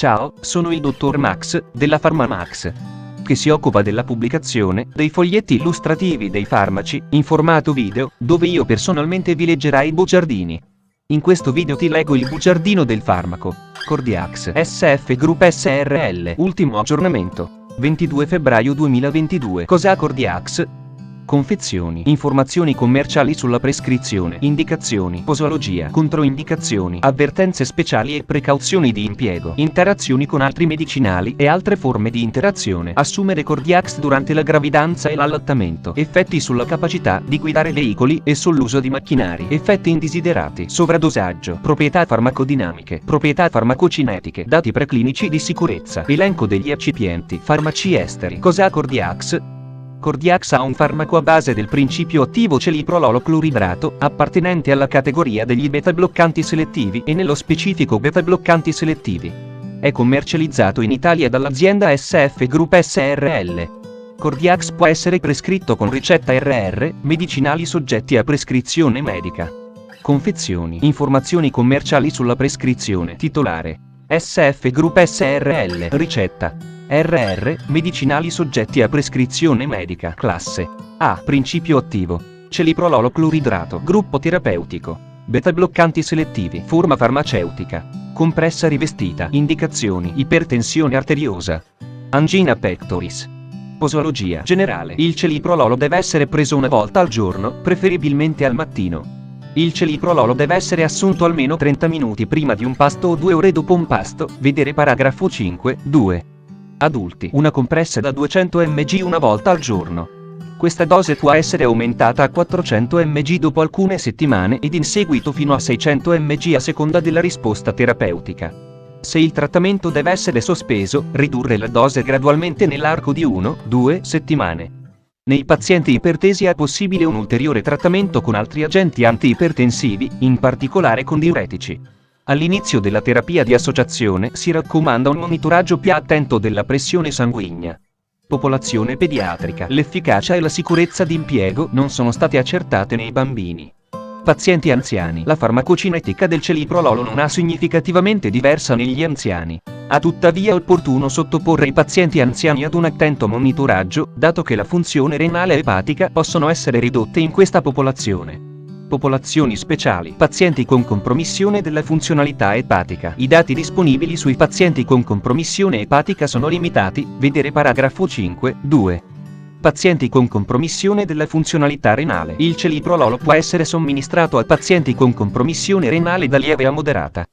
Ciao, sono il dottor Max, della PharmaMax, che si occupa della pubblicazione dei foglietti illustrativi dei farmaci, in formato video, dove io personalmente vi leggerai i bugiardini. In questo video ti leggo il bugiardino del farmaco Cordiax SF Group SRL. Ultimo aggiornamento, 22 febbraio 2022. Cos'ha Cordiax? Confezioni, informazioni commerciali sulla prescrizione, indicazioni, posologia, controindicazioni, avvertenze speciali e precauzioni di impiego, interazioni con altri medicinali e altre forme di interazione. Assumere Cordiax durante la gravidanza e l'allattamento. Effetti sulla capacità di guidare veicoli e sull'uso di macchinari. Effetti indesiderati. Sovradosaggio. Proprietà farmacodinamiche. Proprietà farmacocinetiche. Dati preclinici di sicurezza. Elenco degli eccipienti. Farmaci esteri. Cos'ha Cordiax? Cordiax ha un farmaco a base del principio attivo celiprololo cloridrato, appartenente alla categoria degli beta-bloccanti selettivi e nello specifico beta-bloccanti selettivi. È commercializzato in Italia dall'azienda SF Group SRL. Cordiax può essere prescritto con ricetta RR, medicinali soggetti a prescrizione medica. Confezioni, informazioni commerciali sulla prescrizione. Titolare: SF Group SRL. Ricetta: RR, medicinali soggetti a prescrizione medica. Classe A. Principio attivo celiprololo cloridrato. Gruppo terapeutico beta-bloccanti selettivi. Forma farmaceutica: compressa rivestita. Indicazioni: ipertensione arteriosa, angina pectoris. Posologia generale. Il celiprololo deve essere preso una volta al giorno, preferibilmente al mattino. Il celiprololo deve essere assunto almeno 30 minuti prima di un pasto o 2 ore dopo un pasto, vedere paragrafo 5.2. Adulti. Una compressa da 200 mg una volta al giorno. Questa dose può essere aumentata a 400 mg dopo alcune settimane ed in seguito fino a 600 mg a seconda della risposta terapeutica. Se il trattamento deve essere sospeso, ridurre la dose gradualmente nell'arco di 1-2 settimane. Nei pazienti ipertesi è possibile un ulteriore trattamento con altri agenti antiipertensivi, in particolare con diuretici. All'inizio della terapia di associazione si raccomanda un monitoraggio più attento della pressione sanguigna. Popolazione pediatrica. L'efficacia e la sicurezza di impiego non sono state accertate nei bambini. Pazienti anziani. La farmacocinetica del celiprololo non è significativamente diversa negli anziani. Ha tuttavia opportuno sottoporre i pazienti anziani ad un attento monitoraggio, dato che la funzione renale e epatica possono essere ridotte in questa popolazione. Popolazioni speciali. Pazienti con compromissione della funzionalità epatica. I dati disponibili sui pazienti con compromissione epatica sono limitati, vedere paragrafo 5.2. Pazienti con compromissione della funzionalità renale. Il celiprololo può essere somministrato a pazienti con compromissione renale da lieve a moderata.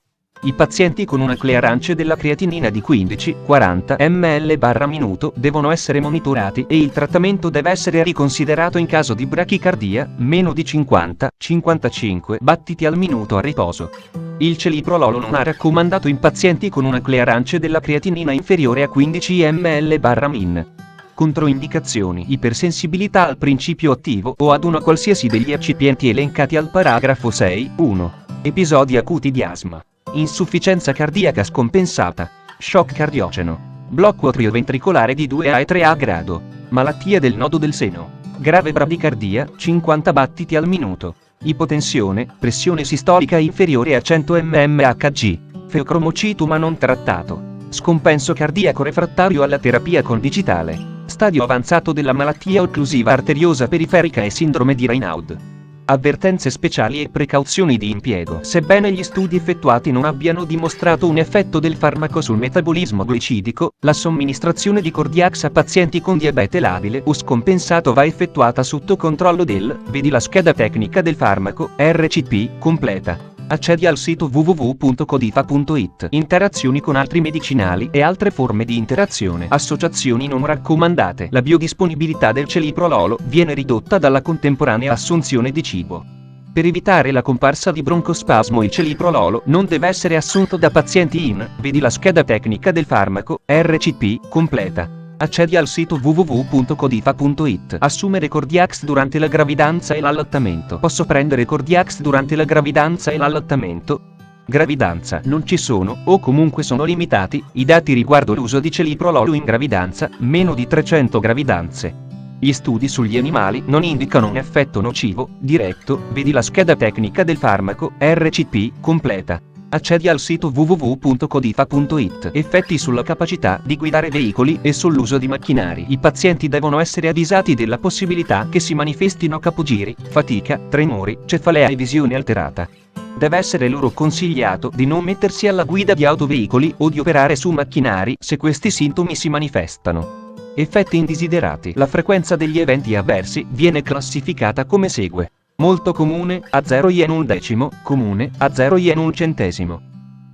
I pazienti con una clearance della creatinina di 15-40 ml/minuto devono essere monitorati e il trattamento deve essere riconsiderato in caso di brachicardia, meno di 50-55 battiti al minuto a riposo. Il celiprololo non è raccomandato in pazienti con una clearance della creatinina inferiore a 15 ml/min. Controindicazioni: ipersensibilità al principio attivo o ad una qualsiasi degli eccipienti elencati al paragrafo 6.1. Episodi acuti di asma. Insufficienza cardiaca scompensata, shock cardiogeno, blocco atrioventricolare di 2A e 3A grado, malattia del nodo del seno, grave bradicardia, 50 battiti al minuto, ipotensione, pressione sistolica inferiore a 100 mmHg, feocromocito ma non trattato, scompenso cardiaco refrattario alla terapia con digitale, stadio avanzato della malattia occlusiva arteriosa periferica e sindrome di Raynaud. Avvertenze speciali e precauzioni di impiego. Sebbene gli studi effettuati non abbiano dimostrato un effetto del farmaco sul metabolismo glucidico, la somministrazione di Cordiax a pazienti con diabete labile o scompensato va effettuata sotto controllo vedi la scheda tecnica del farmaco, RCP, completa. Accedi al sito www.codifa.it. Interazioni con altri medicinali e altre forme di interazione. Associazioni non raccomandate. La biodisponibilità del celiprololo viene ridotta dalla contemporanea assunzione di cibo. Per evitare la comparsa di broncospasmo il celiprololo non deve essere assunto da pazienti vedi la scheda tecnica del farmaco, RCP, completa. Accedi al sito www.codifa.it. Assumere Cordiax durante la gravidanza e l'allattamento. Posso prendere Cordiax durante la gravidanza e l'allattamento? Gravidanza. Non ci sono, o comunque sono limitati, i dati riguardo l'uso di celiprololo in gravidanza, meno di 300 gravidanze. Gli studi sugli animali non indicano un effetto nocivo, diretto, vedi la scheda tecnica del farmaco, RCP, completa. Accedi al sito www.codifa.it. Effetti sulla capacità di guidare veicoli e sull'uso di macchinari. I pazienti devono essere avvisati della possibilità che si manifestino capogiri, fatica, tremori, cefalea e visione alterata. Deve essere loro consigliato di non mettersi alla guida di autoveicoli o di operare su macchinari se questi sintomi si manifestano. Effetti indesiderati. La frequenza degli eventi avversi viene classificata come segue. Molto comune, a 0 yen 1/10, comune, a 0 yen 1 centesimo.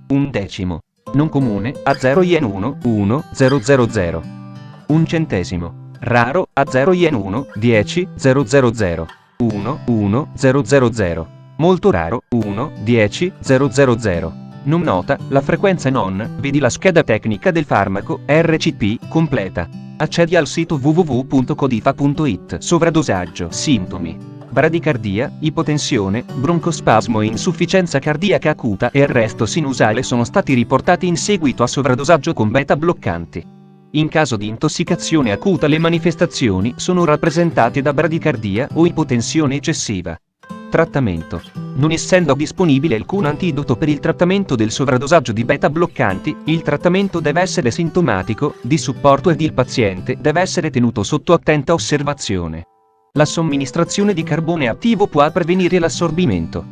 1/10. Non comune, a 0 yen 1, 000. 1 centesimo. Raro, a 0 yen 1, 10, 000. 1, 000. Molto raro, 1, 10, 000. Non nota, la frequenza non, vedi la scheda tecnica del farmaco, RCP, completa. Accedi al sito www.codifa.it. Sovradosaggio. Sintomi. Bradicardia, ipotensione, broncospasmo e insufficienza cardiaca acuta e arresto sinusale sono stati riportati in seguito a sovradosaggio con beta bloccanti. In caso di intossicazione acuta le manifestazioni sono rappresentate da bradicardia o ipotensione eccessiva. Trattamento. Non essendo disponibile alcun antidoto per il trattamento del sovradosaggio di beta bloccanti, il trattamento deve essere sintomatico, di supporto ed il paziente deve essere tenuto sotto attenta osservazione. La somministrazione di carbone attivo può prevenire l'assorbimento.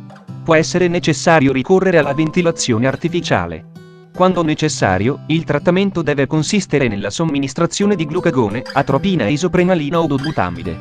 Può essere necessario ricorrere alla ventilazione artificiale. Quando necessario, il trattamento deve consistere nella somministrazione di glucagone, atropina e isoprenalina o dobutamide.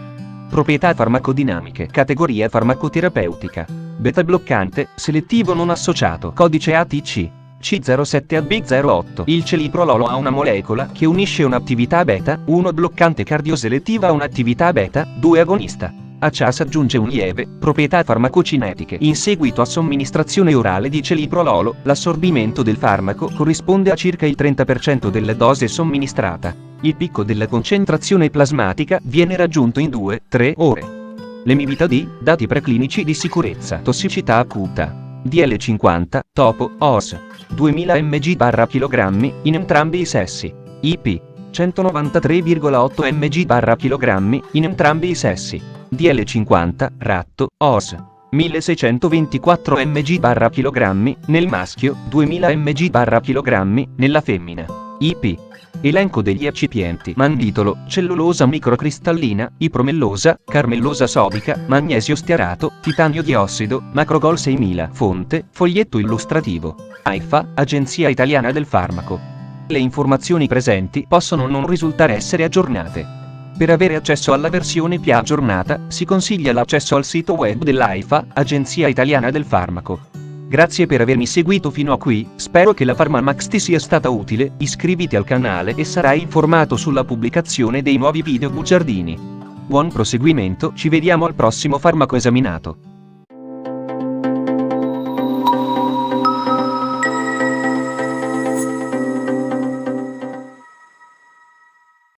Proprietà farmacodinamiche. Categoria farmacoterapeutica. Beta bloccante, selettivo non associato. Codice ATC. C07AB08. Il celiprololo ha una molecola che unisce un'attività beta, 1 bloccante cardioselettiva a un'attività beta, 2 agonista. A ciò si aggiunge un lieve, proprietà farmacocinetiche. In seguito a somministrazione orale di celiprololo, l'assorbimento del farmaco corrisponde a circa il 30% della dose somministrata. Il picco della concentrazione plasmatica viene raggiunto in 2-3 ore. Lemivitadi, dati preclinici di sicurezza. Tossicità acuta. DL50, topo, OS. 2000 mg/kg, in entrambi i sessi. IP. 193,8 mg/kg, in entrambi i sessi. DL50, ratto, OS. 1624 mg/kg, nel maschio, 2000 mg/kg, nella femmina. IP. Elenco degli eccipienti. Manditolo, cellulosa microcristallina, ipromellosa, carmellosa sodica, magnesio stearato, titanio diossido, macrogol 6000. Fonte, foglietto illustrativo. AIFA, Agenzia Italiana del Farmaco. Le informazioni presenti possono non risultare essere aggiornate. Per avere accesso alla versione più aggiornata, si consiglia l'accesso al sito web dell'AIFA, Agenzia Italiana del Farmaco. Grazie per avermi seguito fino a qui, spero che la PharmaMax ti sia stata utile, iscriviti al canale e sarai informato sulla pubblicazione dei nuovi video bugiardini. Buon proseguimento, ci vediamo al prossimo farmaco esaminato.